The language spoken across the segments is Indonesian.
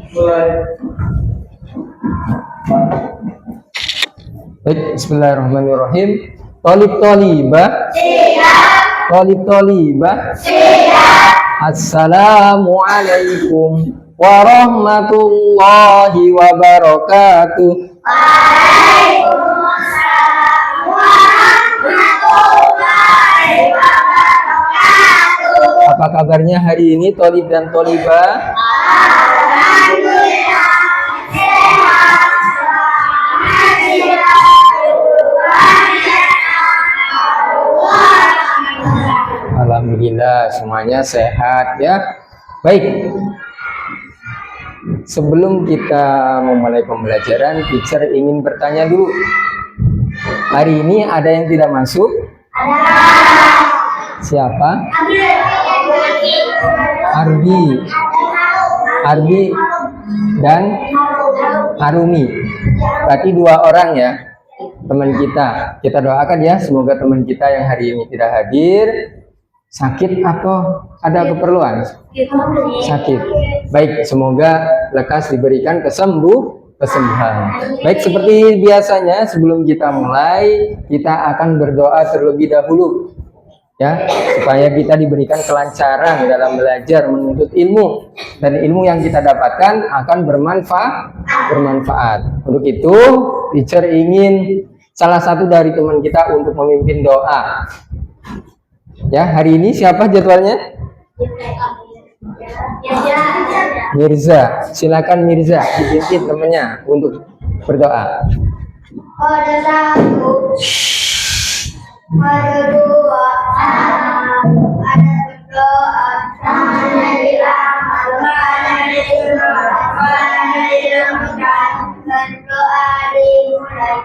Baik, bismillahirrahmanirrahim. Tolib tolibah. Tolib tolibah. Assalamualaikum warahmatullahi wabarakatuh. Waalaikumsalam warahmatullahi wabarakatuh. Apa kabarnya hari ini tolib dan tolibah? Alhamdulillah sehat. Alhamdulillah semuanya sehat ya. Baik. Sebelum kita memulai pembelajaran, teacher ingin bertanya dulu. Hari ini ada yang tidak masuk? Siapa? Ardi. Ardi dan Arumi. Berarti 2 orang ya, teman kita. Kita doakan ya, semoga teman kita yang hari ini tidak hadir sakit atau ada keperluan. Sakit. Baik, semoga lekas diberikan kesembuhan. Baik, seperti biasanya sebelum kita mulai, kita akan berdoa terlebih dahulu. Ya, supaya kita diberikan kelancaran dalam belajar menuntut ilmu, dan ilmu yang kita dapatkan akan bermanfaat. Untuk itu, teacher ingin salah satu dari teman kita untuk memimpin doa. Ya, hari ini siapa jadwalnya? Mirza. Silakan Mirza, dipimpin temannya untuk berdoa. Ada 1, ada 2, ada berdoa, ada diramal, ada dilakukan, berdoa dimulai.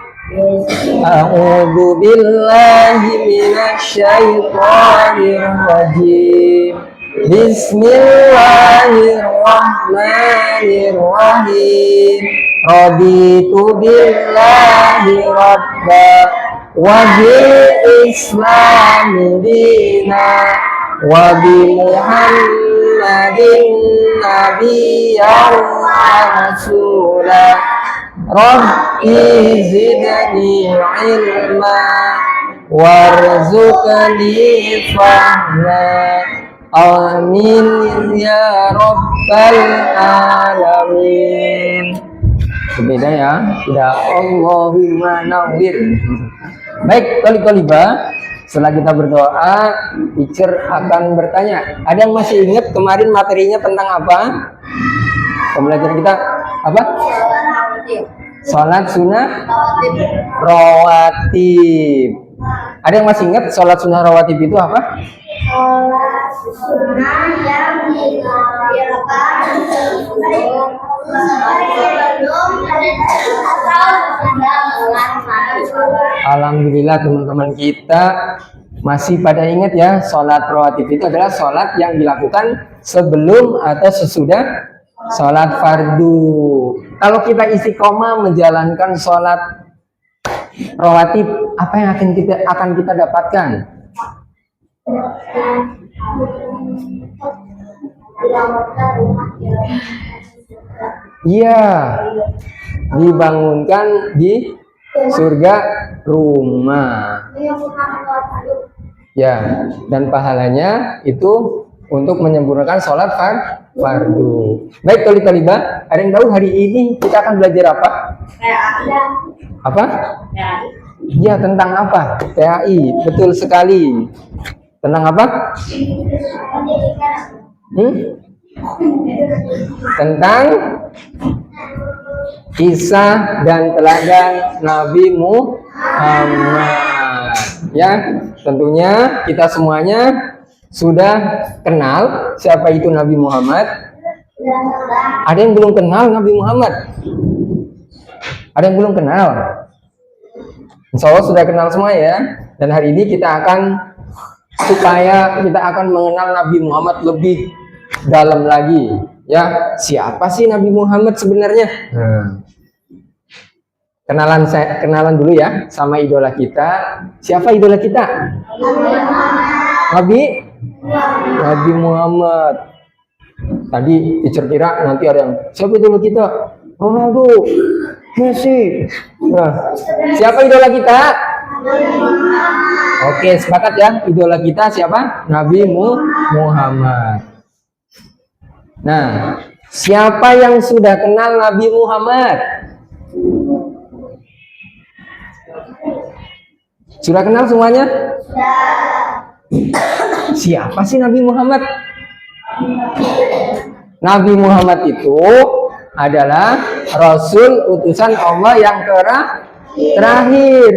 A'udzu billahi minasyaitonir rajim. Bismillahirrahmanirrahim. Raditu billahi rabba wa bil islami dina wa bi Muhammadin nabiyyan wa rasulah. Rabbi zidni ilma warzuqni fahma. Amin ya rabbal alamin. Berbeda ya, tidak Allahumma nawwir. Baik, tolib-tolibah, setelah kita berdoa, teacher akan bertanya. Ada yang masih ingat kemarin materinya tentang apa? Pembelajaran kita apa? Sholat sunnah rawatib. Ada yang masih ingat sholat sunnah rawatib itu apa? Sholat sunnah yang dilakukan sebelum Alhamdulillah teman-teman kita masih pada ingat ya, sholat rawatib itu adalah sholat yang dilakukan sebelum atau sesudah sholat fardu. Kalau kita istiqomah menjalankan sholat rawatib, apa yang akan kita dapatkan? Iya, dibangunkan di surga rumah. Ya, dan pahalanya itu untuk menyempurnakan sholat fardu. Baik, tolib-tolibah, ada yang tahu hari ini kita akan belajar apa? Apa? Ya, tentang apa? PAI, betul sekali. Tentang apa? Tentang kisah dan teladan Nabi Muhammad. Ya, tentunya kita semuanya sudah kenal siapa itu Nabi Muhammad. Ada yang belum kenal Nabi Muhammad? Ada yang belum kenal? Insya Allah sudah kenal semua ya. Dan hari ini kita akan mengenal Nabi Muhammad lebih dalam lagi. Ya, siapa sih Nabi Muhammad sebenarnya? Kenalan dulu ya sama idola kita. Siapa idola kita? Nabi Muhammad. Tadi teacher kira nanti ada yang siapa idola kita? Ronaldo, Messi. Nah, siapa idola kita? Oke, sepakat ya. Idola kita siapa? Nabi Muhammad. Nah, siapa yang sudah kenal Nabi Muhammad? Sudah kenal semuanya? Siapa sih Nabi Muhammad? Nabi Muhammad itu adalah Rasul utusan Allah yang terakhir.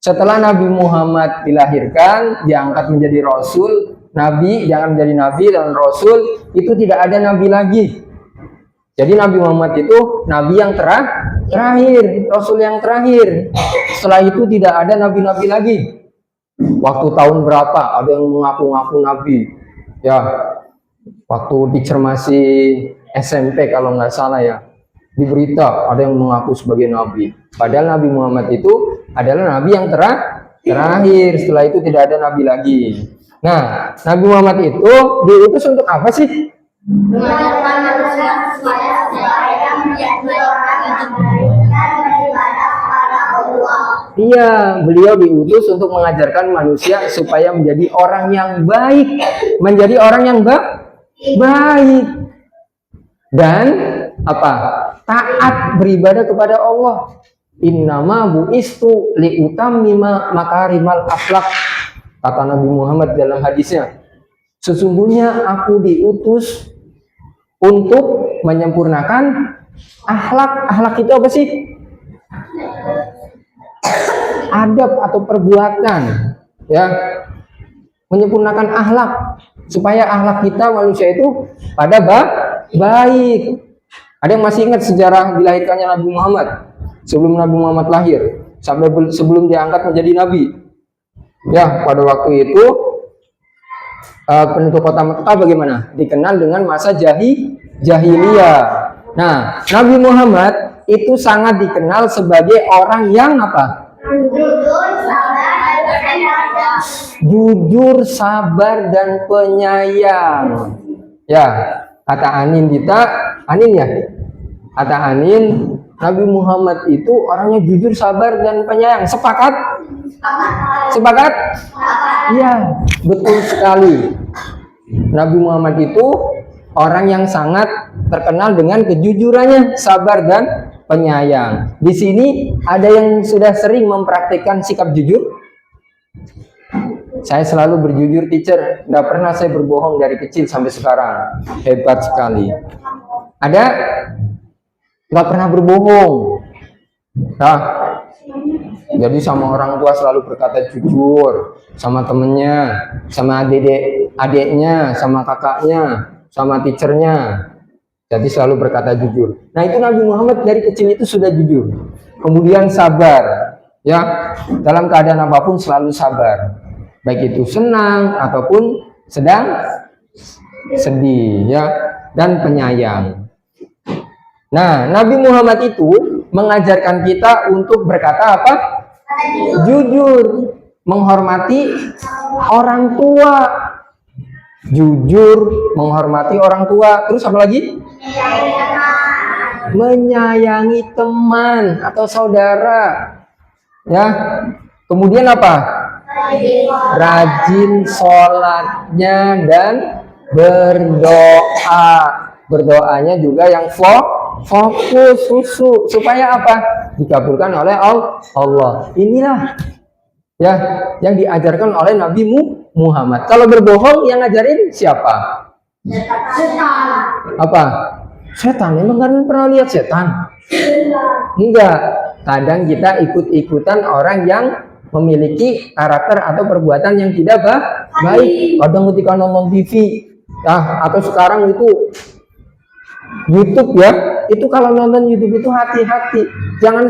Setelah Nabi Muhammad dilahirkan, diangkat menjadi Rasul, Nabi, jangan menjadi Nabi dan Rasul, itu tidak ada Nabi lagi. Jadi Nabi Muhammad itu Nabi yang terakhir, Rasul yang terakhir. Setelah itu tidak ada Nabi-Nabi lagi. Waktu tahun berapa ada yang mengaku-ngaku Nabi? Ya, waktu teacher masih SMP kalau nggak salah ya, di berita ada yang mengaku sebagai Nabi. Padahal Nabi Muhammad itu adalah Nabi yang terakhir. Setelah itu tidak ada Nabi lagi. Nah, Nabi Muhammad itu diutus untuk apa sih? Mengajarkan manusia supaya menjadi orang yang baik dan beribadah kepada Allah. Iya, beliau diutus untuk mengajarkan manusia supaya menjadi orang yang baik, menjadi orang yang baik, dan apa? Taat beribadah kepada Allah. Innama bu'istu liutammima makarimal akhlak, kata Nabi Muhammad dalam hadisnya. Sesungguhnya aku diutus untuk menyempurnakan akhlak. Akhlak itu apa sih? Adab atau perbuatan, ya, menyempurnakan akhlak supaya akhlak kita manusia itu pada baik. Ada yang masih ingat sejarah dilahirkannya Nabi Muhammad? Sebelum Nabi Muhammad lahir sampai sebelum diangkat menjadi nabi, ya, pada waktu itu penduduk kota Mekah bagaimana? Dikenal dengan masa jahiliyah. Nah, Nabi Muhammad itu sangat dikenal sebagai orang yang apa? Jujur, sabar, dan penyayang. Ya, kata Anin ya. Kata Anin, Nabi Muhammad itu orangnya jujur, sabar, dan penyayang. Sepakat? Sepakat? Iya, betul sekali. Nabi Muhammad itu orang yang sangat terkenal dengan kejujurannya, sabar, dan penyayang. Di sini ada yang sudah sering mempraktikkan sikap jujur? Saya selalu berjujur, teacher. Tidak pernah saya berbohong dari kecil sampai sekarang. Hebat sekali. Ada? Nggak pernah berbohong. Nah, jadi sama orang tua selalu berkata jujur, sama temennya, sama adiknya, sama kakaknya, sama teachernya. Jadi selalu berkata jujur. Nah, itu Nabi Muhammad dari kecil itu sudah jujur. Kemudian sabar, ya, dalam keadaan apapun selalu sabar, baik itu senang ataupun sedang sedih, ya, dan penyayang. Nah, Nabi Muhammad itu mengajarkan kita untuk berkata apa? Jujur, menghormati orang tua. Jujur, menghormati orang tua. Terus apa lagi? Menyayangi teman atau saudara. Ya. Kemudian apa? Rajin sholatnya dan berdoa. Berdoanya juga yang fokus, supaya apa? Dikabulkan oleh Allah. Inilah ya yang diajarkan oleh Nabi Muhammad. Kalau berbohong yang ngajarin siapa? Setan. Apa? Setan. Emang kalian pernah lihat setan? Enggak. Kadang kita ikut-ikutan orang yang memiliki karakter atau perbuatan yang tidak baik. Kadang ketika nonton TV, atau sekarang itu YouTube, ya, itu kalau nonton YouTube itu hati-hati, jangan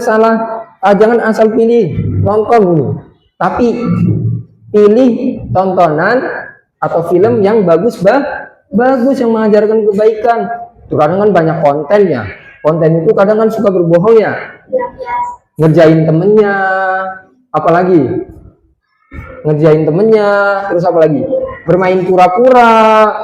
asal pilih nonton dulu, tapi pilih tontonan atau film yang bagus yang mengajarkan kebaikan. Itu kadang kan banyak kontennya. Konten itu kadang kan suka berbohong, ya, ngerjain temennya, apalagi ngerjain temennya, terus apa lagi? bermain pura-pura,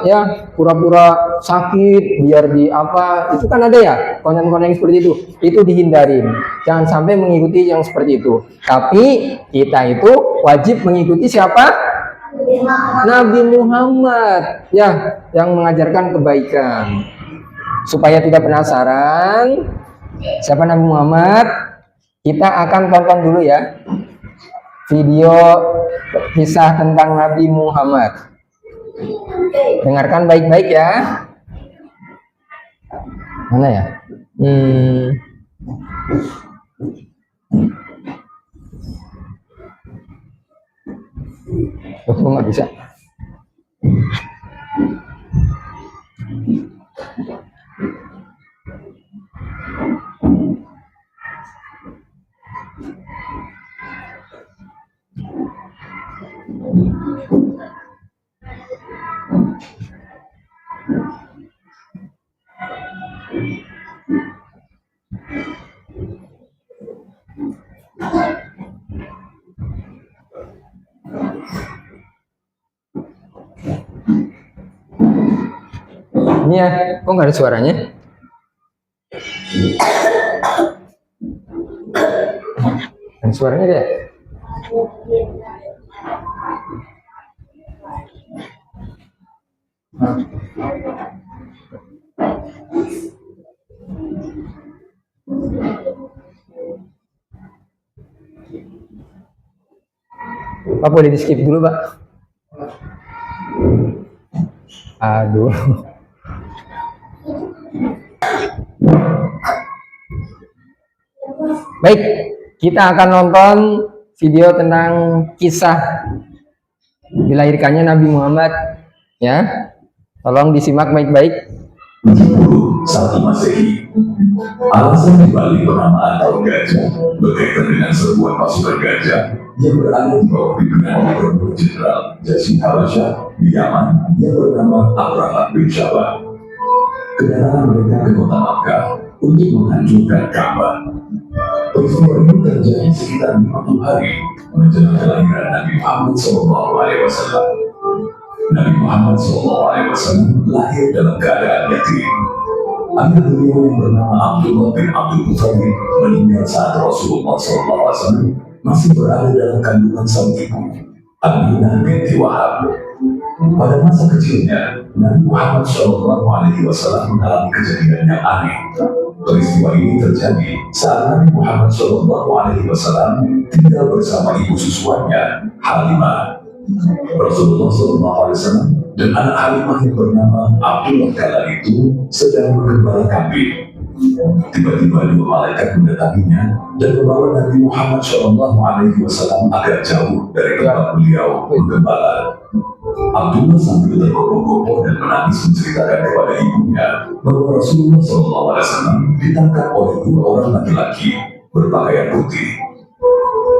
ya, pura-pura sakit biar di apa, itu kan ada ya konten-konten seperti itu dihindarin. Jangan sampai mengikuti yang seperti itu. Tapi kita itu wajib mengikuti siapa? Nabi Muhammad, ya, yang mengajarkan kebaikan. Supaya tidak penasaran siapa Nabi Muhammad, kita akan tonton dulu ya video kisah tentang Nabi Muhammad. Dengarkan baik-baik ya. Mana ya? Oh, nggak bisa. Ini ya, kok nggak ada suaranya? Dan suaranya dia. Pak boleh di skip dulu, Pak. Aduh. Baik, kita akan nonton video tentang kisah dilahirkannya Nabi Muhammad, ya. Tolong disimak baik-baik. 1 Masehi. Alasan dibalik penamaan tahun gajah berkaitan dengan sebuah pasukan gajah yang berada di bawah pimpinan Gubernur Jenderal Jasih Habasyah di Yaman yang bernama Abraham bin Syabah. Kedatangan mereka ke kota Makkah untuk menghancurkan Ka'bah. Peristiwa ini terjadi sekitar 50 hari menjelang kelahiran Nabi Muhammad SAW. Nabi Muhammad SAW lahir dalam keadaan yatim. Ayah beliau yang bernama Abdullah bin Abdul Muttalib meninggal saat Rasulullah SAW masih berada dalam kandungan sang ibu, Aminah binti Wahab. Pada masa kecilnya, Nabi Muhammad SAW mengalami kejadian yang aneh. Peristiwa ini terjadi saat Nabi Muhammad SAW tinggal bersama ibu susuannya, Halimah. Rasulullah SAW dan anak Halimah yang bernama Abdullah kala itu sedang bergembala kambing. Tiba-tiba 2 malaikat mendatanginya dan membawa Nabi Muhammad SAW agak jauh dari tempat beliau bergembala. Abdullah sambil tergopoh-gopoh dan menangis menceritakan kepada ibunya bahwa Rasulullah SAW ditangkap oleh 2 orang laki-laki berpakaian putih.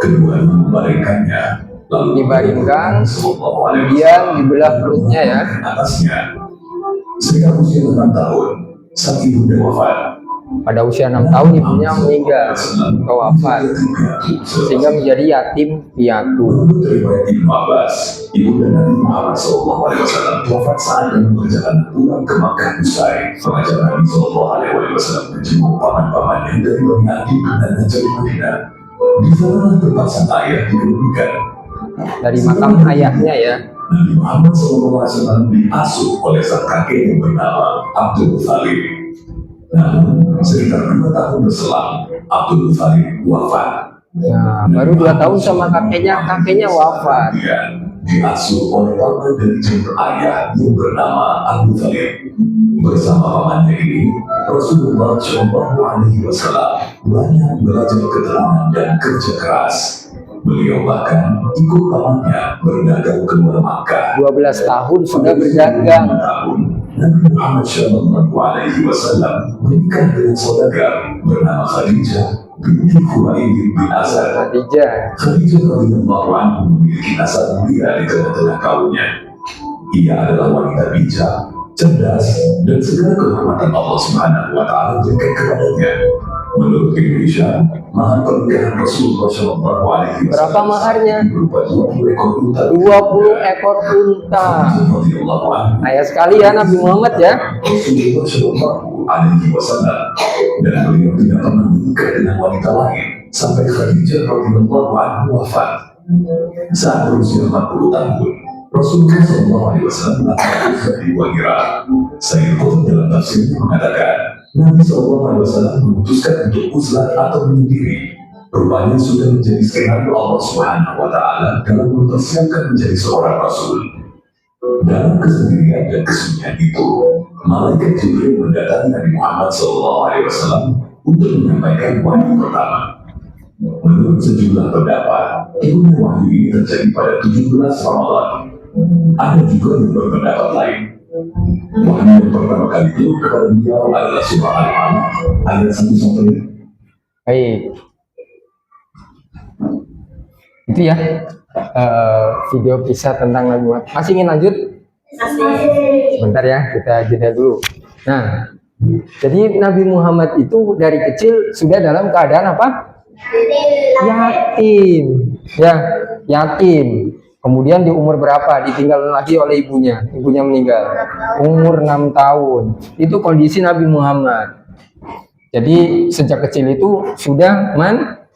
Keduanya membaringkannya, lalu Dibaringkan, kemudian dibelah perutnya ya. atasnya. Sekitar usia 6 tahun, sang ibunda wafat. Pada usia 6 tahun ibunya meninggal atau wafat, sehingga menjadi yatim piatu. Menurut riwayat Ibnu Abbas, ibunda Nabi Muhammad SAW wafat saat dalam perjalanan pulang ke Makkah usai pengajar Nabi SAW menjenguk paman-pamannya dari Bani Adi dan Najjar Madinah. Di sana tempat sang ayah dikebumikan. Dari makam ayahnya ya. Nabi Muhammad SAW diasuh oleh sang kakek yang bernama Abdul Muttalib. Namun, sekitar 2 tahun berselang, Abdul Muttalib wafat. Nah, baru 2 tahun sama kakeknya wafat. Kemudian diasuh oleh paman dari jalur ayah yang bernama Abu Talib. Bersama pamannya ini, Rasulullah SAW banyak belajar keterangan dan kerja keras. Beliau bahkan ikut pamannya berdagang keluar Makkah. 12 tahun sudah berdagang. 5 tahun, Nabi Muhammad SAW menikah dengan saudagar bernama Khadijah binti Khuwailid bin Asad. Khadijah. Khadijah radhiyallahu anha memiliki nasab mulia di tengah-tengah kaumnya. Ia adalah wanita bijak, cerdas, dan segala kehormatan Allah Subhanahu wa Ta'ala berikan kepadanya. Menurut Indonesia, mahar pernikahan Rasulullah Shallallahu Alaihi Wasallam Berapa maharnya? berupa 20 ekor unta. 20 ekor unta. Ayah sekali ya Nabi Muhammad ya. Rasulullah Shallallahu Alaihi Wasallam dan beliau tidak pernah menikah dengan wanita lain sampai Khadijah radhiyallahu anha wafat. Saat berusia 40 tahun, Rasulullah Shallallahu Alaihi Wasallam melakukan di Wahira. Sayyid Qutb dalam tafsirnya mengatakan, Nabi Shallallahu Alaihi Wasallam memutuskan untuk uzlah atau menyendiri. Rupanya sudah menjadi skenario Allah Subhanahu Wa Taala dalam mempersiapkan menjadi seorang Rasul. Dalam kesendirian dan kesunyian itu, malaikat Jibril mendatangi Nabi Muhammad SAW untuk menyampaikan wahyu pertama. Menurut sejumlah pendapat, turunnya wahyu ini terjadi pada 17 Ramadan. Ada juga yang berpendapat lain. Wahyu yang pertama kali itu kepada beliau adalah surah Al-Alaq ayat 1 sampai 5. Baik. Itu ya video kisah tentang Nabi Muhammad. Masih ingin lanjut? Sebentar ya, kita jeda dulu. Nah, jadi Nabi Muhammad itu dari kecil sudah dalam keadaan apa? Yatim. Ya, yatim. Kemudian di umur berapa ditinggal lagi oleh ibunya? Ibunya meninggal. Umur 6 tahun. Itu kondisi Nabi Muhammad. Jadi sejak kecil itu sudah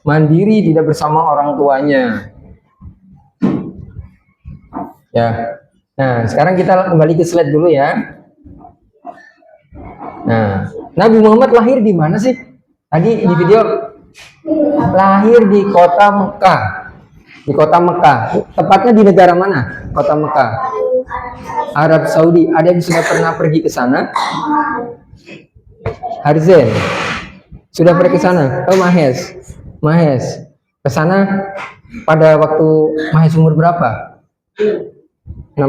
mandiri, tidak bersama orang tuanya. Ya. Nah, sekarang kita kembali ke slide dulu ya. Nah, Nabi Muhammad lahir di mana sih? Tadi di video lahir di kota Mekah. Di kota Mekah. Tepatnya di negara mana? Kota Mekah. Arab Saudi. Ada yang sudah pernah pergi ke sana? Harzen. Sudah pergi ke sana? Oh, Mahes. Ke sana pada waktu Mahes umur berapa? 6.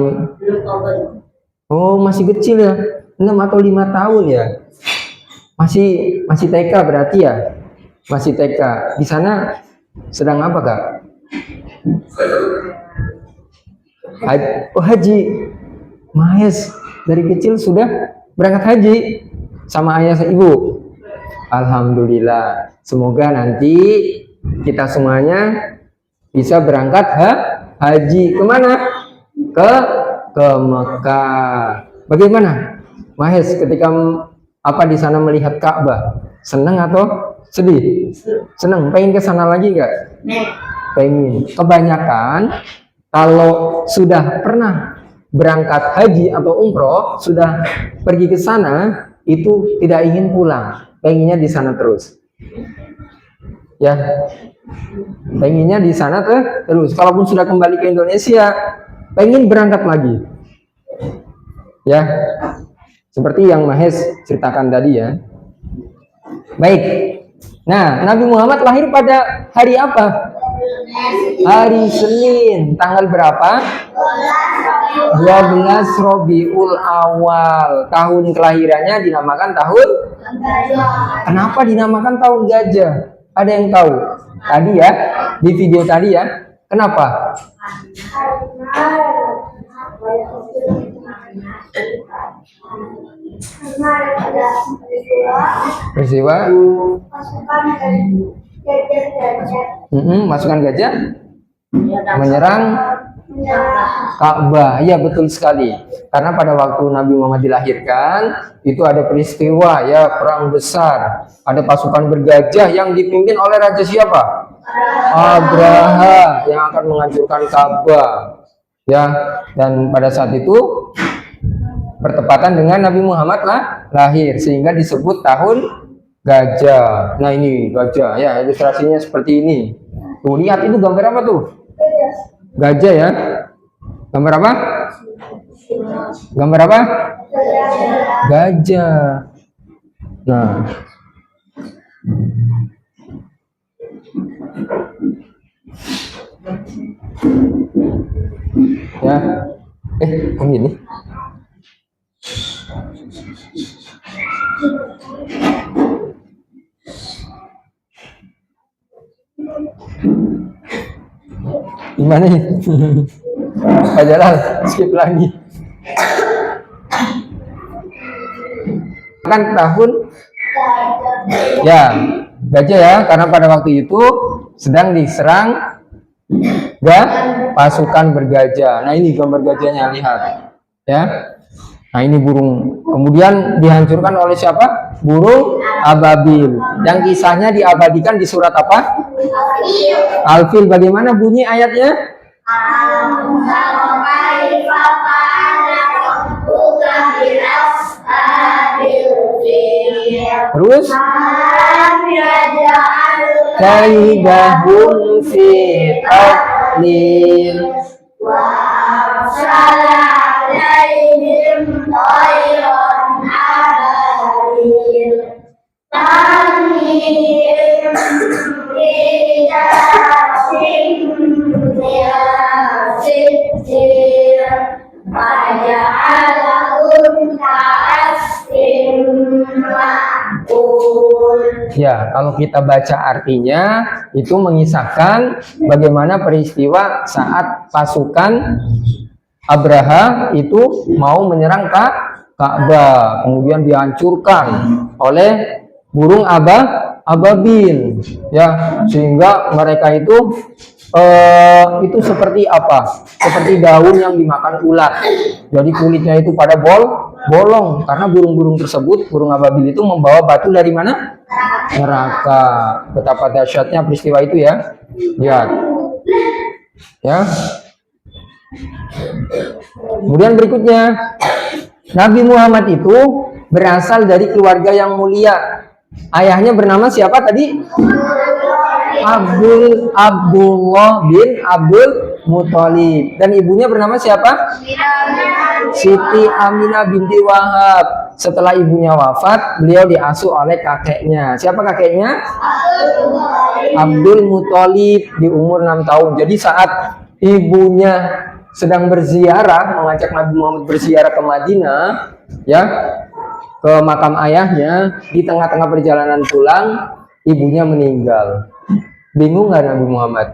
Oh, masih kecil ya. 6 atau 5 tahun ya. Masih TK berarti ya. Masih TK. Di sana sedang apa, Kak? Haji. Mahes dari kecil sudah berangkat haji sama ayah dan ibu. Alhamdulillah. Semoga nanti kita semuanya bisa berangkat haji. Kemana? Ke Mekah. Bagaimana, Mahes, ketika di sana melihat Ka'bah? Senang atau sedih? Senang. Pengen ke sana lagi nggak? Pengen. Kebanyakan kalau sudah pernah berangkat haji atau umroh, sudah pergi ke sana, itu tidak ingin pulang, pengennya di sana terus. Ya, pengennya di sana terus. Kalaupun sudah kembali ke Indonesia, pengen berangkat lagi. Ya, seperti yang Mahes ceritakan tadi ya. Baik. Nah, Nabi Muhammad lahir pada hari apa? Hari Senin. Tanggal berapa? 12 Rabiul Awal. Tahun kelahirannya dinamakan tahun? Kenapa dinamakan tahun gajah? Ada yang tahu? Tadi ya, di video tadi ya. Kenapa? Peristiwa masukan gajah menyerang Ka'bah. Iya, betul sekali. Karena pada waktu Nabi Muhammad dilahirkan, itu ada peristiwa ya, perang besar. Ada pasukan bergajah yang dipimpin oleh raja siapa? Abraha, yang akan menghancurkan Ka'bah. Ya, dan pada saat itu bertepatan dengan Nabi Muhammad lahir, sehingga disebut tahun gajah. Nah, ini gajah ya, ilustrasinya seperti ini. Tuh, lihat itu gambar apa tuh? Gajah ya. Gambar apa? Gambar apa? Gajah. Nah. Ya. Kok gini? Gimana nih? Pak Jalal, skip lagi. Kan tahun Ya, gajah ya, karena pada waktu itu sedang diserang pasukan bergajah. Nah, ini gambar gajahnya, lihat. Ya. Nah, ini burung. Kemudian dihancurkan oleh siapa? Burung ababil. Yang kisahnya diabadikan di surat apa? Al-Fil. Bagaimana bunyi ayatnya? Terus kaidahum fi tadlil ya, kalau kita baca artinya itu mengisahkan bagaimana peristiwa saat pasukan Abraha itu mau menyerang Ka'bah, kemudian dihancurkan oleh burung ababil, ya, sehingga mereka itu seperti apa? Seperti daun yang dimakan ulat. Jadi kulitnya itu pada bolong karena burung-burung tersebut, burung ababil itu membawa batu dari mana? Neraka. Betapa dahsyatnya peristiwa itu ya. Lihat. Ya. Kemudian berikutnya, Nabi Muhammad itu berasal dari keluarga yang mulia. Ayahnya bernama siapa tadi? Abdullah bin Abdul Muthalib. Dan ibunya bernama siapa? Siti Aminah binti Wahab. Setelah ibunya wafat, beliau diasuh oleh kakeknya. Siapa kakeknya? Abdul Muthalib di umur 6 tahun. Jadi saat ibunya sedang berziarah, mengajak Nabi Muhammad berziarah ke Madinah, ya, ke makam ayahnya, di tengah-tengah perjalanan pulang, ibunya meninggal. Bingung nggak Nabi Muhammad?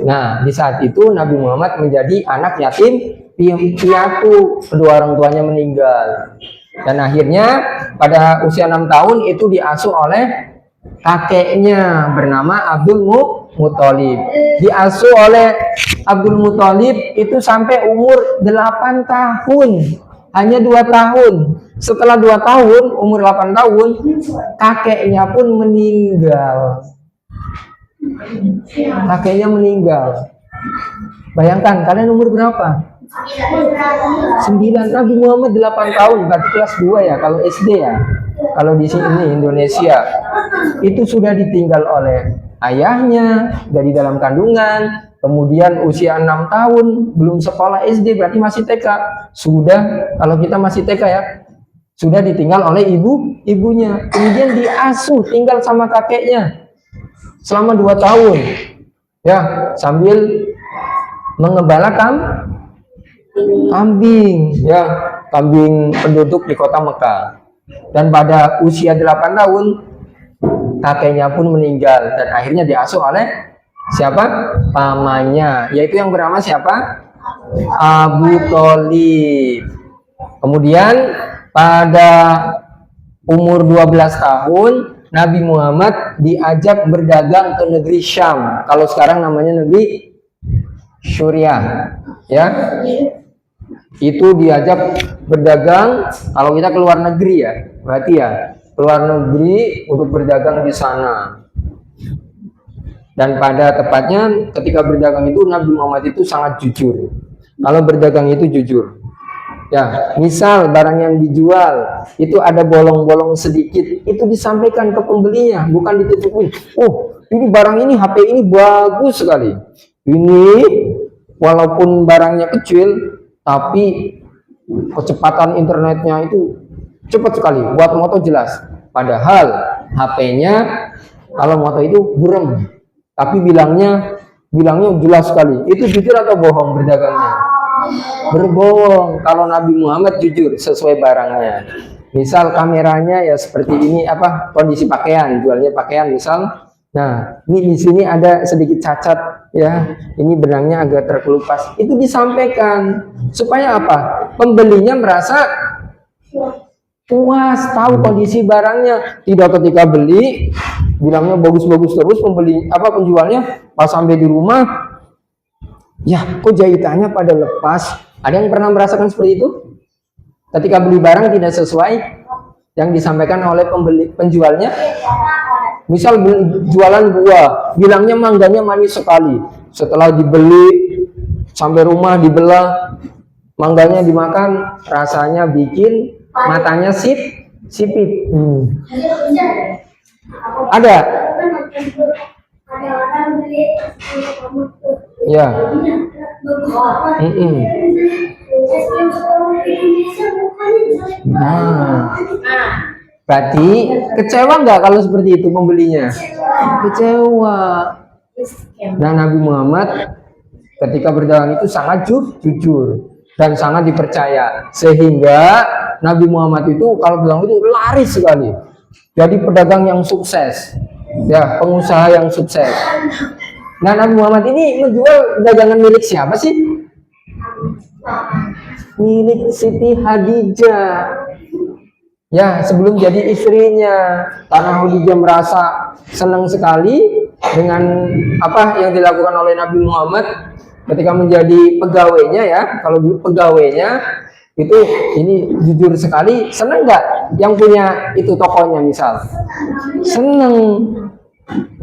Nah, di saat itu Nabi Muhammad menjadi anak yatim piatu, kedua orang tuanya meninggal. Dan akhirnya pada usia 6 tahun itu diasuh oleh kakeknya bernama Abdul Muthalib. Diasuh oleh Abdul Muthalib itu sampai umur 8 tahun. Hanya 2 tahun. Setelah 2 tahun, umur 8 tahun, kakeknya pun meninggal. Kakeknya meninggal. Bayangkan, kalian umur berapa? 9. Nabi Muhammad 8 tahun, berarti kelas 2 ya, kalau SD ya. Kalau di sini Indonesia, itu sudah ditinggal oleh ayahnya dari dalam kandungan. Kemudian usia 6 tahun, belum sekolah SD, berarti masih TK. Sudah, kalau kita masih TK ya, sudah ditinggal oleh ibunya. Kemudian diasuh, tinggal sama kakeknya selama 2 tahun. Ya, sambil mengembala kambing, ya, kambing penduduk di kota Mekah. Dan pada usia 8 tahun, kakeknya pun meninggal. Dan akhirnya diasuh oleh siapa? Pamannya, yaitu yang bernama siapa? Abu Thalib. Kemudian pada umur 12 tahun, Nabi Muhammad diajak berdagang ke negeri Syam. Kalau sekarang namanya negeri Suriah, ya. Itu diajak berdagang. Kalau kita keluar negeri ya, berarti ya keluar negeri untuk berdagang di sana. Dan pada tepatnya ketika berdagang itu Nabi Muhammad itu sangat jujur. Kalau berdagang itu jujur. Ya, misal barang yang dijual itu ada bolong-bolong sedikit, itu disampaikan ke pembelinya, bukan ditutupin. Oh, ini barang ini, HP ini bagus sekali. Ini walaupun barangnya kecil, tapi kecepatan internetnya itu cepat sekali, buat moto jelas. Padahal HP-nya kalau moto itu burem, tapi bilangnya jelas sekali. Itu jujur atau bohong berdagangnya? Berbohong. Kalau Nabi Muhammad jujur sesuai barangnya. Misal kameranya ya seperti ini, apa, kondisi pakaian, jualnya pakaian misal. Nah, ini di sini ada sedikit cacat ya. Ini benangnya agak terkelupas. Itu disampaikan supaya apa? Pembelinya merasa puas tahu kondisi barangnya, tidak ketika beli bilangnya bagus-bagus terus, penjualnya pas sampai di rumah ya kok jahitannya pada lepas. Ada yang pernah merasakan seperti itu? Ketika beli barang tidak sesuai yang disampaikan oleh penjualnya. Misal jualan buah, bilangnya mangganya manis sekali. Setelah dibeli sampai rumah dibelah, mangganya dimakan, rasanya bikin matanya sipit. Ada? Ya. Nah, berarti kecewa nggak kalau seperti itu pembelinya? Kecewa. Nah, Nabi Muhammad ketika berdagang itu sangat jujur dan sangat dipercaya, sehingga Nabi Muhammad itu kalau bilang itu laris sekali. Jadi pedagang yang sukses, ya pengusaha yang sukses. Nah, Nabi Muhammad ini menjual dagangan milik siapa sih? Milik Siti Khadijah. Ya, sebelum jadi istrinya. Karena Khadijah merasa senang sekali dengan apa yang dilakukan oleh Nabi Muhammad ketika menjadi pegawainya, ya. Kalau dulu pegawainya itu ini jujur sekali, senang nggak yang punya itu tokonya misal?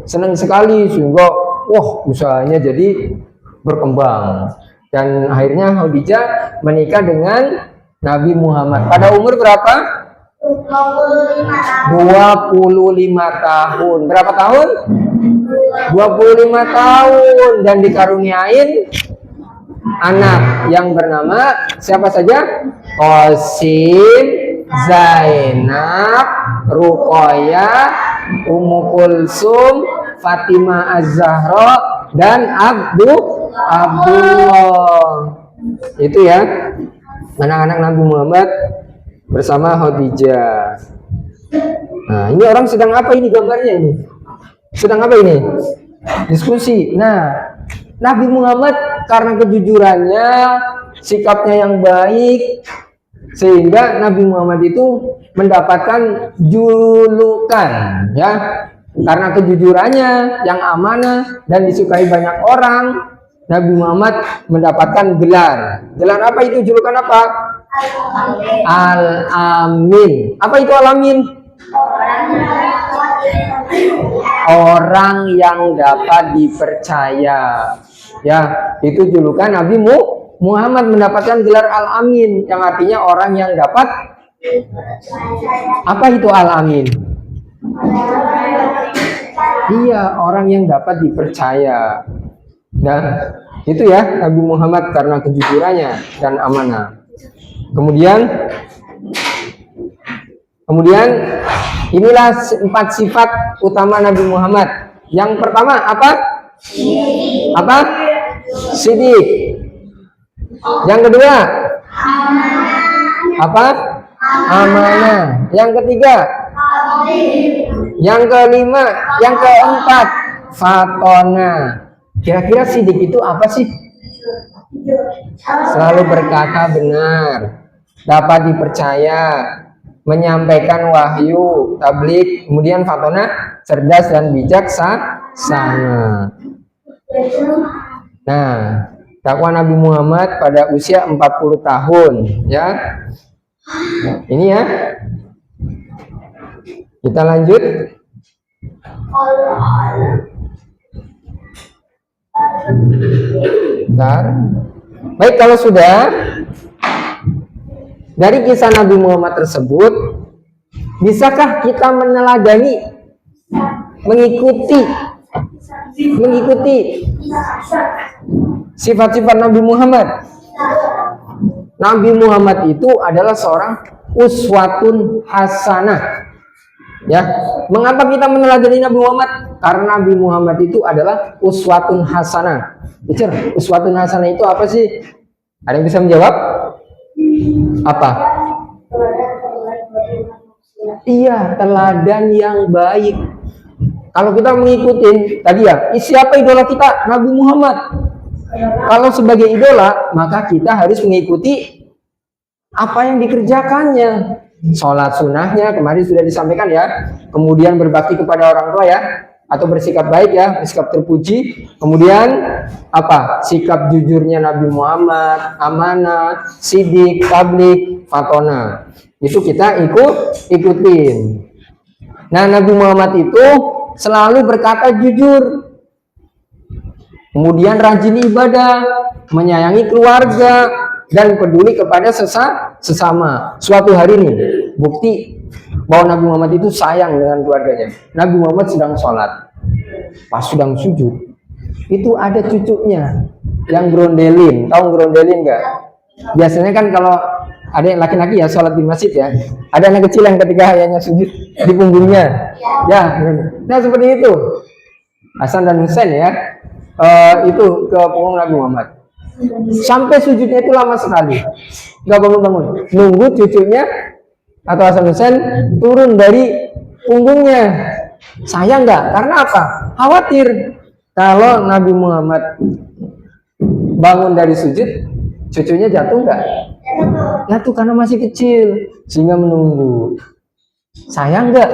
Senang sekali, sehingga wah usahanya jadi berkembang. Dan akhirnya Khadijah menikah dengan Nabi Muhammad pada umur berapa? 25 tahun. Berapa tahun? 25 tahun, dan dikaruniain anak yang bernama siapa saja? Qasim, Zainab, Ruqayyah, Ummu Kulsum, Fatimah Az-Zahra, dan Abdullah. Itu ya anak-anak Nabi Muhammad bersama Khadijah. Nah, ini orang sedang apa ini gambarnya ini? Sedang apa ini? Diskusi. Nah, Nabi Muhammad karena kejujurannya, sikapnya yang baik, sehingga Nabi Muhammad itu mendapatkan julukan, ya, karena kejujurannya yang amanah dan disukai banyak orang. Nabi Muhammad mendapatkan gelar. Gelar apa itu? Julukan apa? Al-Amin. Apa itu Al-Amin? Orang yang dapat dipercaya. Ya, itu julukan Nabi Muhammad mendapatkan gelar Al-Amin, yang artinya orang yang dapat. Apa itu Al-Amin? Iya, orang yang dapat dipercaya. Dan itu ya Nabi Muhammad karena kejujurannya dan amanah. Kemudian inilah 4 sifat utama Nabi Muhammad. Yang pertama apa? Apa? Siddiq. Yang kedua apa? Amanah. Yang ketiga? Yang kelima? Yang keempat? Fatona. Kira-kira Siddiq itu apa sih? Selalu berkata benar, dapat dipercaya, menyampaikan wahyu, tabligh. Kemudian Fatona, cerdas dan bijaksana. Nah, dakwah Nabi Muhammad pada usia 40 tahun, ya. Ini ya. Kita lanjut. Bentar. Baik, kalau sudah dari kisah Nabi Muhammad tersebut, bisakah kita meneladani, mengikuti sifat-sifat Nabi Muhammad? Nabi Muhammad itu adalah seorang uswatun hasanah. Ya, mengapa kita meneladani Nabi Muhammad? Karena Nabi Muhammad itu adalah uswatun hasanah. Teacher, uswatun hasanah itu apa sih? Ada yang bisa menjawab? Apa? Iya, teladan yang baik. Kalau kita mengikuti tadi ya, siapa idola kita? Nabi Muhammad. Kalau sebagai idola, maka kita harus mengikuti apa yang dikerjakannya. sholat sunnahnya kemarin sudah disampaikan ya. Kemudian berbakti kepada orang tua ya, atau bersikap baik ya, bersikap terpuji. Kemudian apa? Sikap jujurnya Nabi Muhammad, amanah, sidik, tablik, fatona. Itu kita ikutin. Nah, Nabi Muhammad itu selalu berkata jujur. Kemudian rajin ibadah, menyayangi keluarga, dan peduli kepada sesama. Suatu hari nih, bukti bahwa Nabi Muhammad itu sayang dengan keluarganya. Nabi Muhammad sedang sholat, pas sedang sujud, itu ada cucunya yang grondelin. Tahu grondelin nggak? Biasanya kan kalau ada yang laki-laki ya sholat di masjid ya, ada anak kecil yang ketika ayahnya sujud di punggungnya, ya, nah seperti itu. Hasan dan Husain ya, itu ke punggung Nabi Muhammad. Sampai sujudnya itu lama sekali, nggak bangun-bangun, nunggu cucunya atau Hasan Husain turun dari punggungnya. Sayang nggak? Karena apa? Khawatir kalau Nabi Muhammad bangun dari sujud, cucunya jatuh nggak? Jatuh karena masih kecil, sehingga menunggu. Sayang nggak?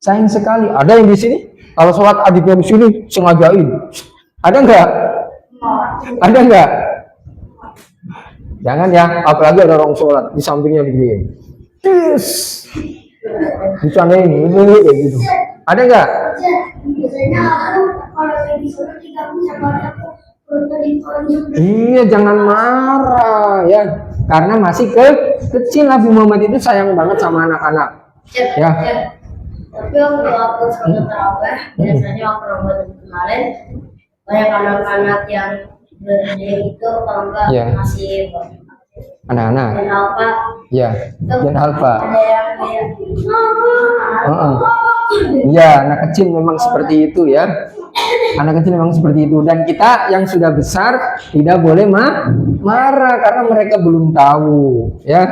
Sayang sekali. Ada yang di sini kalau sholat adiknya di sini sengajain, ada nggak? Ada nggak? Jangan ya, apalagi ada orang sholat di sampingnya begini. Yes. Dicanain ini kayak gitu. Ada nggak? Biasanya aku kalau lagi sholat diganggu sama aku. Iya, jangan marah ya, karena masih kecil. Nabi Muhammad itu sayang banget sama anak-anak. Ya. Tapi waktu aku sholat tarawih, biasanya waktu Ramadan kemarin banyak anak-anak yang berdiri itu kalau enggak Ya. masih Anak-anak. dan apa? Ya, dan alfa. Ada yang kayak Iya, anak kecil memang seperti itu ya. Anak kecil memang seperti itu, dan kita yang sudah besar tidak boleh marah karena mereka belum tahu ya.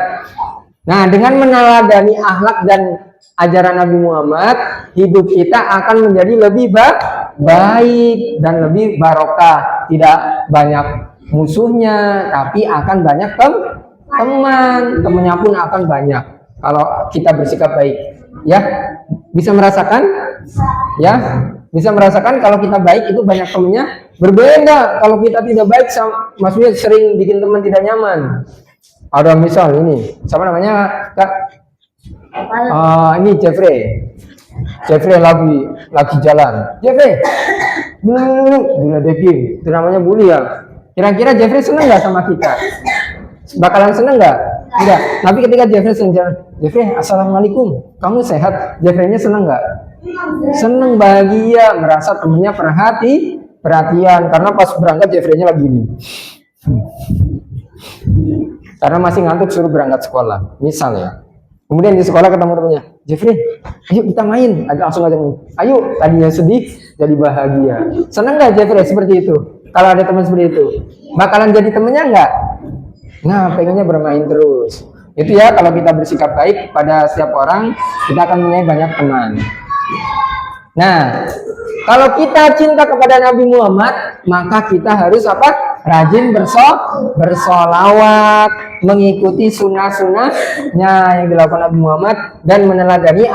Nah, dengan meneladani akhlak dan ajaran Nabi Muhammad, hidup kita akan menjadi lebih baik dan lebih barokah. Tidak banyak musuhnya, tapi akan banyak temannya pun akan banyak kalau kita bersikap baik ya. Bisa merasakan ya, bisa merasakan kalau kita baik itu banyak temannya. Berbeda kalau kita tidak baik, maksudnya sering bikin teman tidak nyaman. Ada misal ini, siapa namanya Kak? Ini Jeffrey lagi jalan. Jeffrey, gila Devi, itu namanya bully ya. Kira-kira Jeffrey seneng nggak sama kita? Bakalan seneng nggak? Enggak. Tapi ketika Jeffrey seneng, Jeffrey, assalamualaikum, kamu sehat? Jeffrey-nya seneng nggak? Seneng, bahagia, merasa temennya perhatian. Karena pas berangkat Jeffrey-nya lagi ini. Karena masih ngantuk suruh berangkat sekolah, misalnya. Kemudian di sekolah ketemu temannya, Jeffrey, ayo kita main. Langsung aja nih, ayo. Tadinya sedih jadi bahagia. Seneng nggak Jeffrey seperti itu? Kalau ada teman seperti itu, bakalan jadi temennya nggak? Nah, pengennya bermain terus. Itu ya, kalau kita bersikap baik pada setiap orang, kita akan punya banyak teman. Nah, kalau kita cinta kepada Nabi Muhammad, maka kita harus apa? Rajin bersolawat, mengikuti sunnah-sunnahnya yang dilakukan Nabi Muhammad, dan meneladani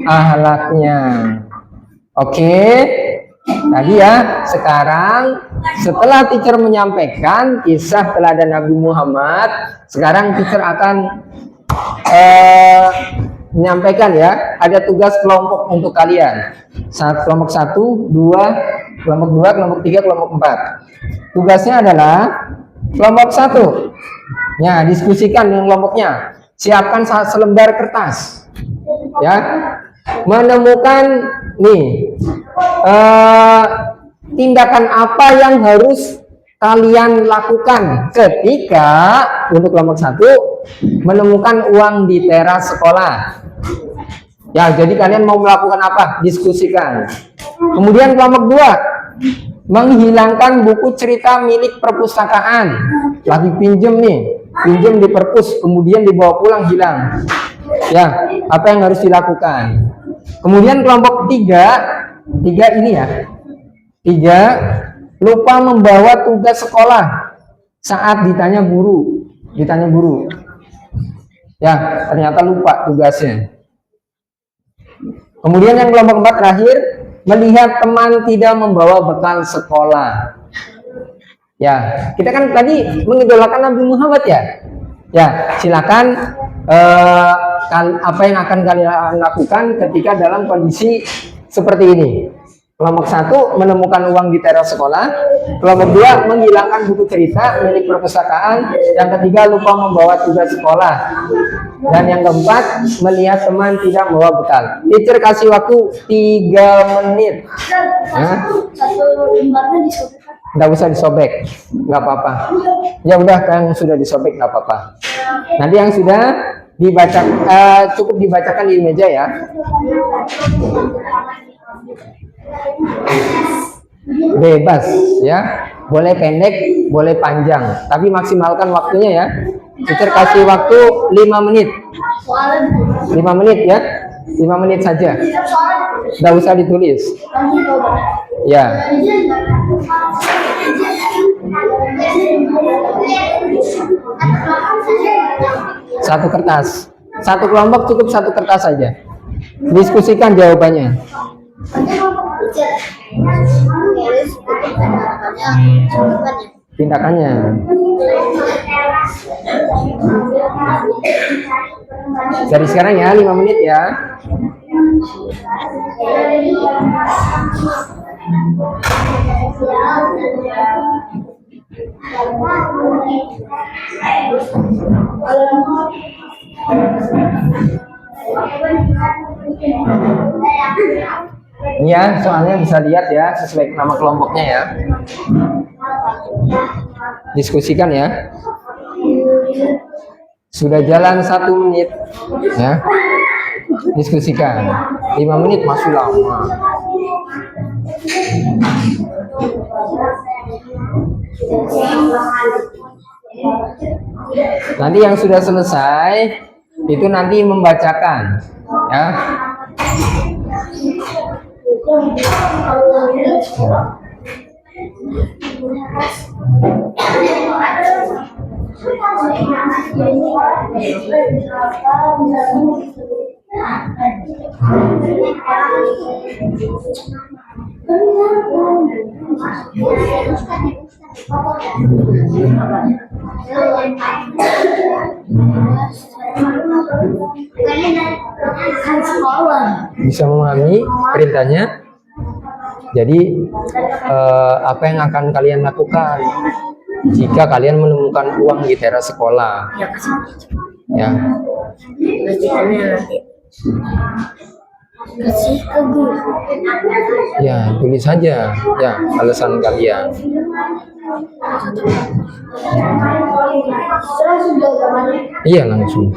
akhlaknya. Oke, tadi ya. Sekarang setelah teacher menyampaikan kisah teladan Nabi Muhammad, sekarang teacher akan menyampaikan ya, ada tugas kelompok untuk kalian. Kelompok 1, 2, kelompok 2, kelompok 3, kelompok 4. Tugasnya adalah kelompok 1. Ya, diskusikan dengan kelompoknya. Siapkan selembar kertas. Ya. Menemukan nih tindakan apa yang harus kalian lakukan ketika untuk kelompok 1 menemukan uang di teras sekolah. Ya, jadi kalian mau melakukan apa? Diskusikan. Kemudian kelompok 2, menghilangkan buku cerita milik perpustakaan. Lagi pinjem nih, pinjem di perpus, kemudian dibawa pulang hilang. Ya, apa yang harus dilakukan? Kemudian kelompok 3 ini ya. 3, lupa membawa tugas sekolah saat ditanya guru. ditanya guru. Ya, ternyata lupa tugasnya. Kemudian yang kelompok 4 terakhir, melihat teman tidak membawa bekal sekolah. Ya, kita kan tadi mengidolakan Nabi Muhammad ya. Ya, silakan apa yang akan kalian lakukan ketika dalam kondisi seperti ini. Kelompok 1 menemukan uang di teras sekolah. Kelompok 2 menghilangkan buku cerita milik perpustakaan. Yang ketiga lupa membawa tugas sekolah. Dan yang keempat melihat teman tidak membawa bekal. Teacher kasih waktu 3 menit. Satu lembarnya disobek. Nggak usah disobek, nggak apa-apa. Ya udah, yang sudah disobek nggak apa-apa. Nanti yang sudah dibaca cukup dibacakan di meja ya. Bebas ya, boleh pendek, boleh panjang, tapi maksimalkan waktunya ya. Teacher kasih waktu 5 menit. 5 menit ya, 5 menit saja. Nggak usah ditulis. Ya. Satu kertas. Satu kelompok cukup satu kertas saja. Diskusikan jawabannya. Tindakannya. Dari sekarang ya, 5 menit ya. Ini ya, soalnya bisa lihat ya sesuai nama kelompoknya ya. Diskusikan ya. Sudah jalan 1 menit ya. Diskusikan. 5 menit masih lama. Nanti yang sudah selesai itu nanti membacakan ya. Bisa memahami perintahnya. Jadi apa yang akan kalian lakukan jika kalian menemukan uang di teras sekolah? Ya. Kasih ke guru. Ya, tulis saja ya alasan kalian. Iya, langsung.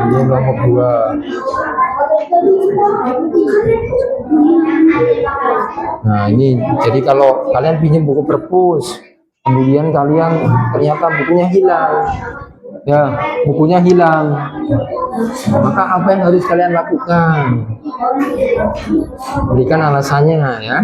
Ini kelompok 2. Nah, ini jadi kalau kalian pinjam buku perpus, kemudian kalian ternyata bukunya hilang. Ya, bukunya hilang. Maka apa yang harus kalian lakukan? Berikan alasannya ya.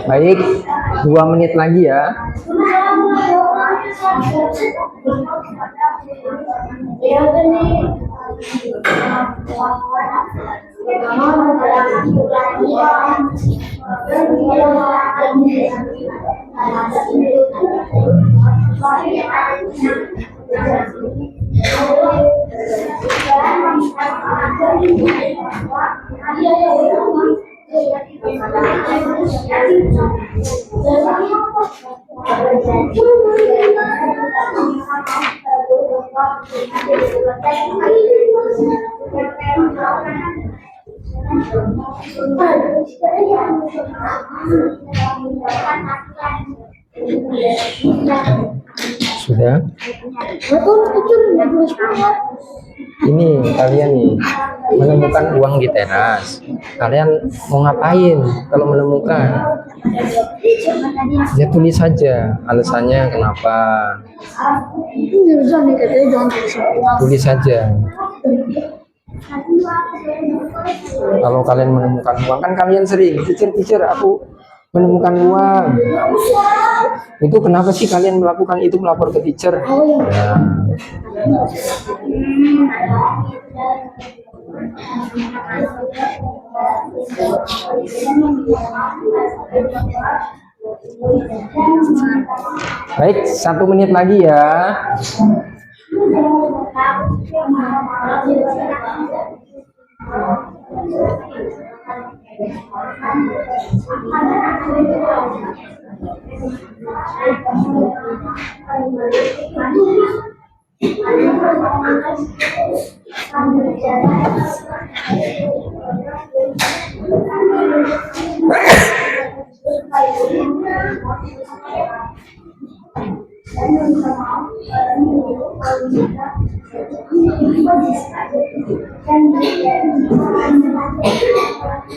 Baik, 2 menit lagi ya. Sudah. Ini kalian nih menemukan uang di teras. Kalian mau ngapain kalau menemukan? Ya tulis saja alasannya kenapa. Tulis saja. Kalau kalian menemukan uang, kan kalian sering, teacher, aku menemukan uang. Itu kenapa sih kalian melakukan itu, melapor ke teacher? Nah. Baik, 1 menit lagi ya.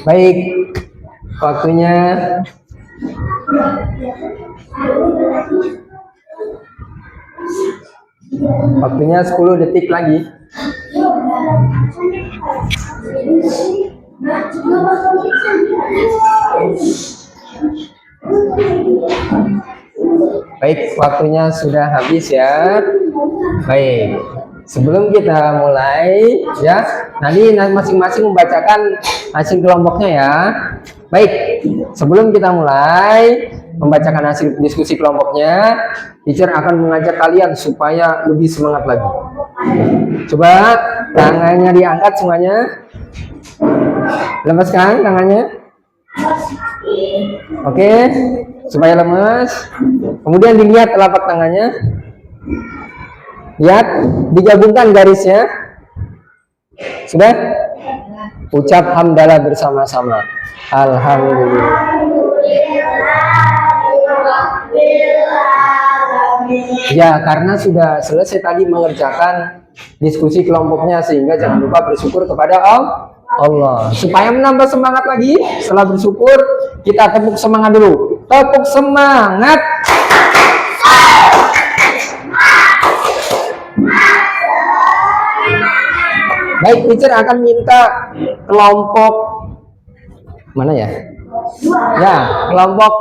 Baik, waktunya waktunya 10 detik lagi. Baik, waktunya sudah habis ya. Baik, sebelum kita mulai ya, nanti masing-masing membacakan hasil kelompoknya ya. Baik, sebelum kita mulai membacakan hasil diskusi kelompoknya, teacher akan mengajak kalian supaya lebih semangat lagi. Coba tangannya diangkat semuanya. Lepaskan tangannya. Oke, supaya lemas. Kemudian dilihat telapak tangannya. Lihat, digabungkan garisnya. Sudah? Ucap hamdalah bersama-sama. Alhamdulillah. Ya, karena sudah selesai tadi mengerjakan diskusi kelompoknya, sehingga jangan lupa bersyukur kepada Allah. Supaya menambah semangat lagi, setelah bersyukur, kita tepuk semangat dulu. Tepuk semangat. Baik, teacher akan minta kelompok mana ya? Ya, kelompok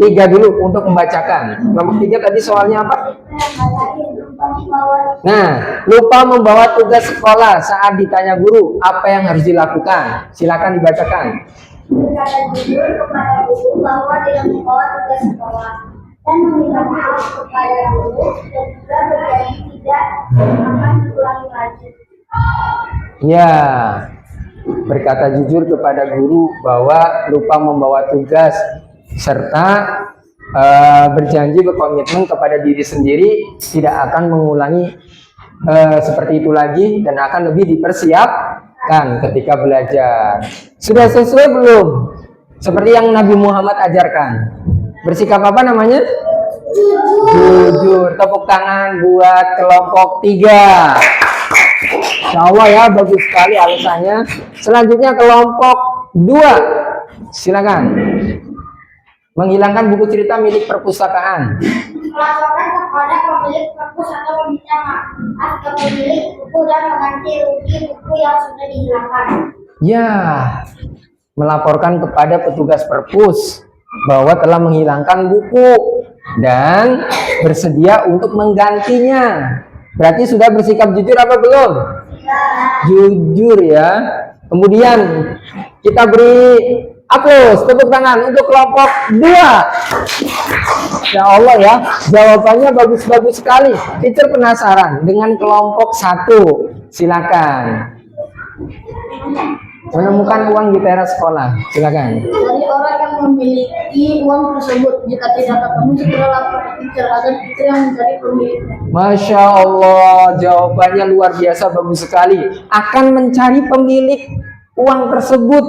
3 dulu untuk membacakan. Kelompok 3 tadi soalnya apa? Nah, lupa membawa tugas sekolah saat ditanya guru apa yang harus dilakukan. Silakan dibacakan. Berkata jujur kepada guru bahwa tidak membawa tugas sekolah dan meminta maaf kepada guru dan juga berjanji tidak akan diulangi lagi. Ya, berkata jujur kepada guru bahwa lupa membawa tugas serta berjanji berkomitmen kepada diri sendiri tidak akan mengulangi seperti itu lagi dan akan lebih dipersiapkan ketika belajar. Sudah sesuai belum? Seperti yang Nabi Muhammad ajarkan. Bersikap apa namanya? Jujur. Tepuk tangan buat kelompok 3. Insya Allah ya, bagus sekali alasannya. Selanjutnya kelompok 2. Silakan. Menghilangkan buku cerita milik perpustakaan. Melaporkan kepada pemilik perpus atau meminta maaf ke pemilik buku dan mengganti rugi buku yang sudah dihilangkan. Ya, melaporkan kepada petugas perpus bahwa telah menghilangkan buku dan bersedia untuk menggantinya. Berarti sudah bersikap jujur apa belum? Jujur ya. Kemudian kita beri aplaus, tepuk tangan untuk kelompok 2. Ya Allah ya, jawabannya bagus-bagus sekali. Teacher penasaran dengan kelompok 1. Silakan. Menemukan uang di teras sekolah. Silakan. Dari orang yang memiliki uang tersebut, jika tidak ketemu segera lapor teacher atau teacher yang mencari pemilik. Masya Allah, jawabannya luar biasa, bagus sekali. Akan mencari pemilik uang tersebut,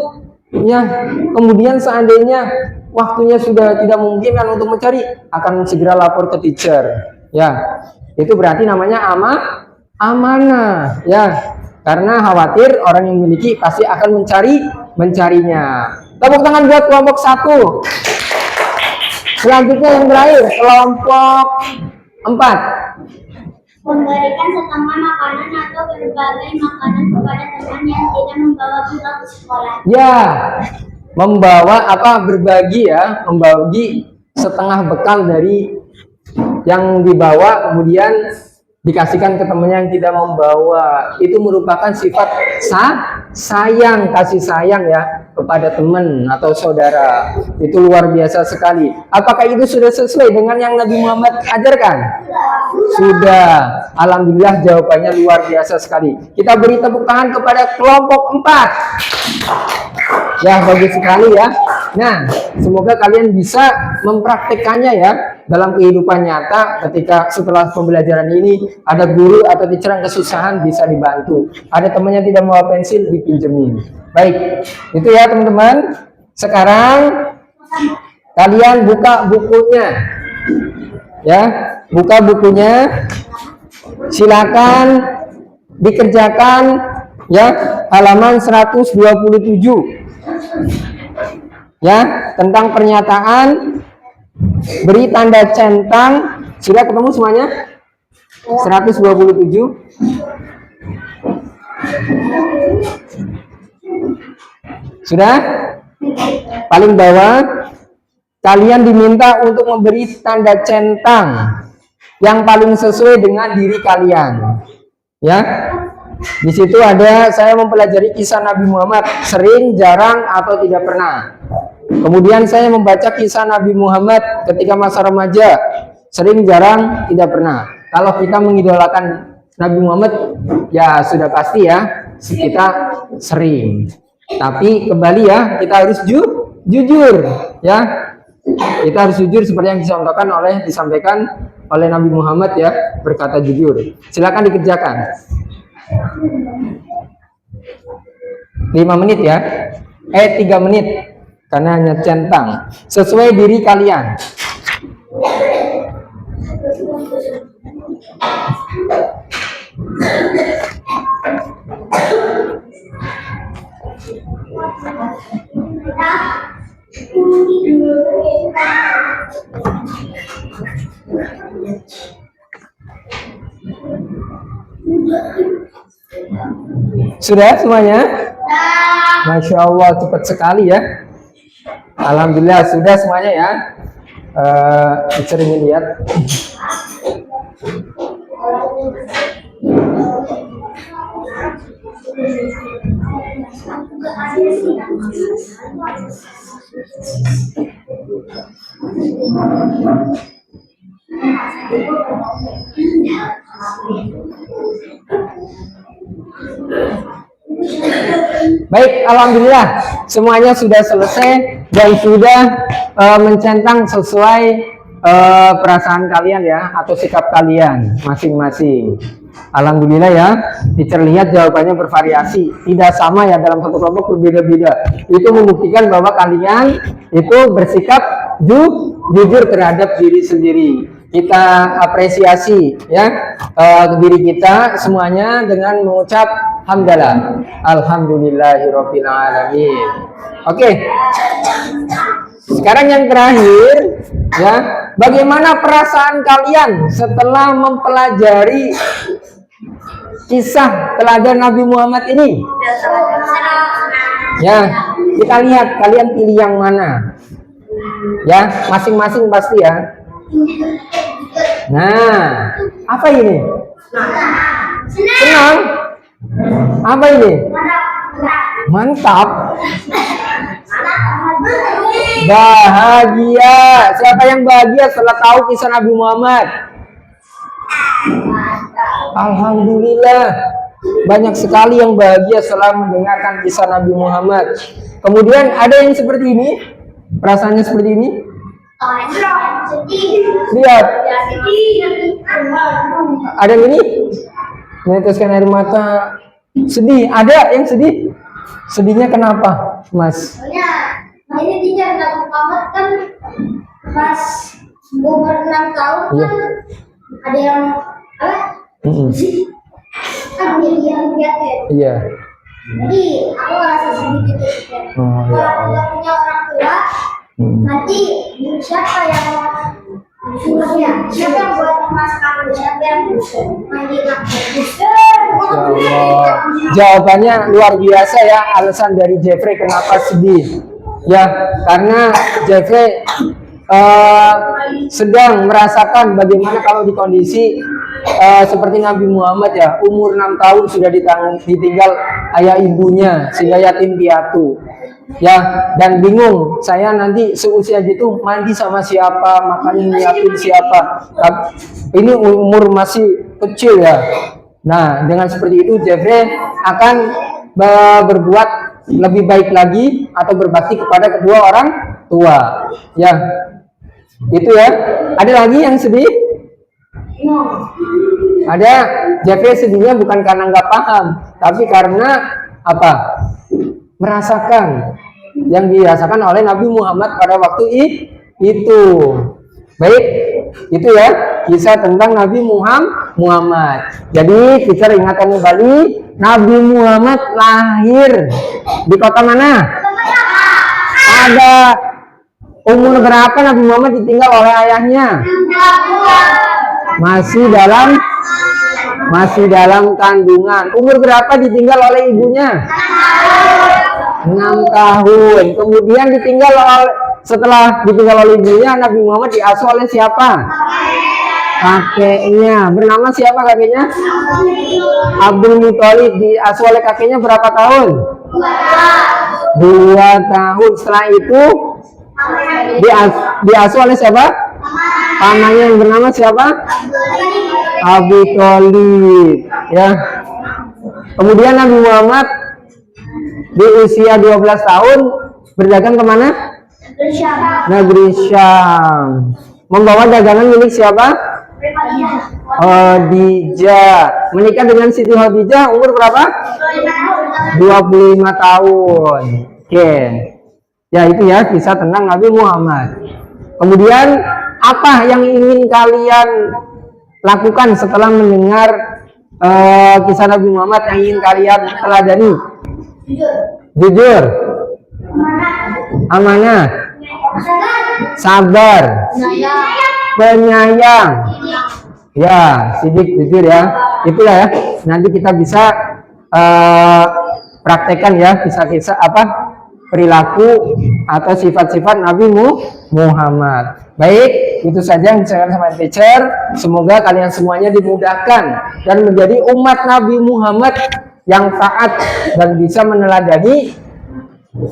ya. Kemudian seandainya waktunya sudah tidak memungkinkan untuk mencari, akan segera lapor ke teacher, ya. Itu berarti namanya amanah, ya. Karena khawatir orang yang memiliki pasti akan mencarinya. Tepuk tangan buat kelompok 1. Selanjutnya yang terakhir, kelompok 4. Memberikan setengah makanan atau berbagai makanan kepada teman yang tidak membawa bekal ke sekolah. Ya, membawa apa, berbagi ya, membagi setengah bekal dari yang dibawa, kemudian dikasihkan ke temannya yang tidak membawa. Itu merupakan sifat sayang, kasih sayang ya kepada teman atau saudara. Itu luar biasa sekali. Apakah itu sudah sesuai dengan yang Nabi Muhammad ajarkan? Sudah. Alhamdulillah, jawabannya luar biasa sekali. Kita beri tepuk tangan kepada kelompok 4. Ya, bagus sekali ya. Nah, semoga kalian bisa mempraktikkannya ya dalam kehidupan nyata. Ketika setelah pembelajaran ini ada guru atau teacher yang kesusahan, bisa dibantu. Ada temannya tidak membawa pensil, dipinjemin. Baik, itu ya teman-teman. Sekarang kalian buka bukunya. Ya, buka bukunya. Silakan dikerjakan ya, halaman 127. Ya, tentang pernyataan, beri tanda centang. Sudah ketemu semuanya? 127. Sudah? Paling bawah kalian diminta untuk memberi tanda centang yang paling sesuai dengan diri kalian. Ya. Di situ ada saya mempelajari kisah Nabi Muhammad, sering, jarang, atau tidak pernah. Kemudian saya membaca kisah Nabi Muhammad ketika masa remaja, sering, jarang, tidak pernah. Kalau kita mengidolakan Nabi Muhammad, ya sudah pasti ya, kita sering. Tapi kembali ya, kita harus jujur ya. Kita harus jujur seperti yang disampaikan oleh Nabi Muhammad ya, berkata jujur. Silakan dikerjakan. 5 menit ya. 3 menit. Karena hanya centang. Sesuai diri kalian. Sudah semuanya? Masya Allah, cepat sekali ya. Alhamdulillah sudah semuanya ya. Sering lihat. Baik, alhamdulillah semuanya sudah selesai dan sudah mencentang sesuai perasaan kalian ya, atau sikap kalian masing-masing. Alhamdulillah ya, teacher lihat jawabannya bervariasi, tidak sama ya, dalam satu kelompok berbeda-beda. Itu membuktikan bahwa kalian itu bersikap jujur terhadap diri sendiri. Kita apresiasi ya diri kita semuanya dengan mengucap hamdalah, alhamdulillahirabbil alamin. Oke. Sekarang yang terakhir ya, bagaimana perasaan kalian setelah mempelajari kisah teladan Nabi Muhammad ini? Ya, kita lihat kalian pilih yang mana. Ya, masing-masing pasti ya. Nah, apa ini? Senang. Apa ini? Mantap. Bahagia. Siapa yang bahagia setelah tahu kisah Nabi Muhammad? Alhamdulillah. Banyak sekali yang bahagia setelah mendengarkan kisah Nabi Muhammad. Kemudian ada yang seperti ini, perasaannya seperti ini. Lihat. Ada yang ini? Meneteskan air mata. Sedih. Ada yang sedih? Sedihnya kenapa, Mas? Soalnya, ini teacher Nabi Muhammad kan pas umur 6 tahun Iya. kan ada yang apa? Kan dia lihat ya. Iya. Jadi aku rasa sedih gitu. Teacher. Oh, ya Kalau nggak punya orang tua, nanti siapa yang suruhnya? Siapa yang buat masakan? Siapa yang mandiin aku? Ya Allah. Jawabannya luar biasa ya, alasan dari Jeffrey kenapa sedih. Ya, karena Jeffrey sedang merasakan bagaimana kalau di kondisi seperti Nabi Muhammad ya, umur 6 tahun sudah ditinggal ayah ibunya sehingga yatim piatu. Ya, dan bingung saya nanti seusia gitu mandi sama siapa, makannya nyiapin siapa. Ini umur masih kecil ya. Nah, dengan seperti itu Jeffrey akan berbuat lebih baik lagi atau berbakti kepada kedua orang tua. Ya, itu ya. Ada lagi yang sedih? Ada. Jeffrey sedihnya bukan karena nggak paham, tapi karena apa? Merasakan yang dirasakan oleh Nabi Muhammad pada waktu itu. Baik, itu ya kisah tentang Nabi Muhammad. Jadi kita ingatkan kembali, Nabi Muhammad lahir di kota mana? Ada umur berapa Nabi Muhammad ditinggal oleh ayahnya? Masih dalam kandungan. Umur berapa ditinggal oleh ibunya? 6 tahun. Kemudian setelah ditinggal oleh ibunya, Nabi Muhammad diasuh oleh siapa? Kakeknya. Bernama siapa kakeknya? Abdul Muthalib. Diasuh oleh kakeknya berapa tahun? 2 tahun. Setelah itu diasuh oleh siapa? Pamannya yang bernama siapa? Abi Thalib. Ya. Kemudian Nabi Muhammad di usia 12 tahun berdagang kemana? Negeri Syam. Membawa dagangan milik siapa? Khadijah. Menikah dengan Siti Khadijah umur berapa? 25 tahun. Oke. Ya, itu ya kisah tentang Nabi Muhammad. Kemudian apa yang ingin kalian lakukan setelah mendengar kisah Nabi Muhammad yang ingin kalian teladani? Jujur, amanah, sabar, penyayang, ya, sidik, jujur ya. Itulah ya. Nanti kita bisa praktekkan ya kisah-kisah perilaku atau sifat-sifat Nabi Muhammad. Baik, itu saja yang saya sama teacher. Semoga kalian semuanya dimudahkan dan menjadi umat Nabi Muhammad yang taat dan bisa meneladani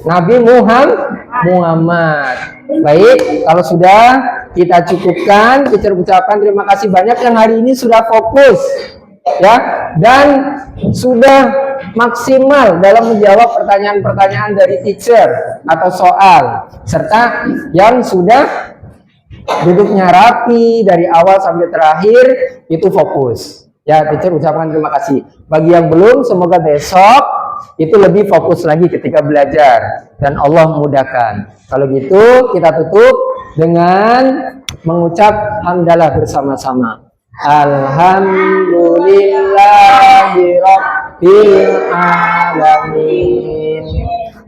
Nabi Muhammad. Baik, kalau sudah kita cukupkan, teacher ucapkan terima kasih banyak yang hari ini sudah fokus ya dan sudah maksimal dalam menjawab pertanyaan-pertanyaan dari teacher atau soal, serta yang sudah duduknya rapi dari awal sampai terakhir itu fokus. Ya, teacher ucapkan terima kasih. Bagi yang belum, semoga besok itu lebih fokus lagi ketika belajar dan Allah mudahkan. Kalau gitu kita tutup dengan mengucap hamdalah bersama-sama. Alhamdulillahirabbil alamin.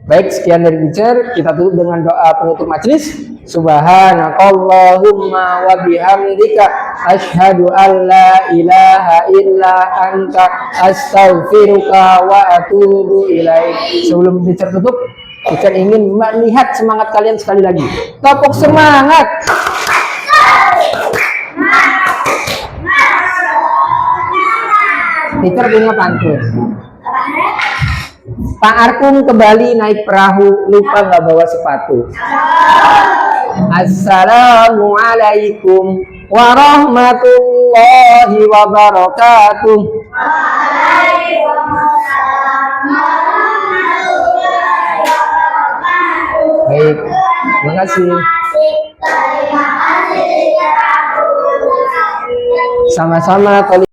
Baik, sekian dari teacher. Kita tutup dengan doa penutup majelis. Subhanakallahumma wa bihamdika asyhadu an la ilaha illa anta astaghfiruka wa atubu ilaik. Sebelum teacher tutup, teacher ingin melihat semangat kalian sekali lagi. Tepuk semangat. Teacher punya pantun. Pak Arkum kembali naik perahu, lupa nggak bawa sepatu. Assalamualaikum warahmatullahi wabarakatuh. Baik, terima kasih. Terima kasih. Sama-sama.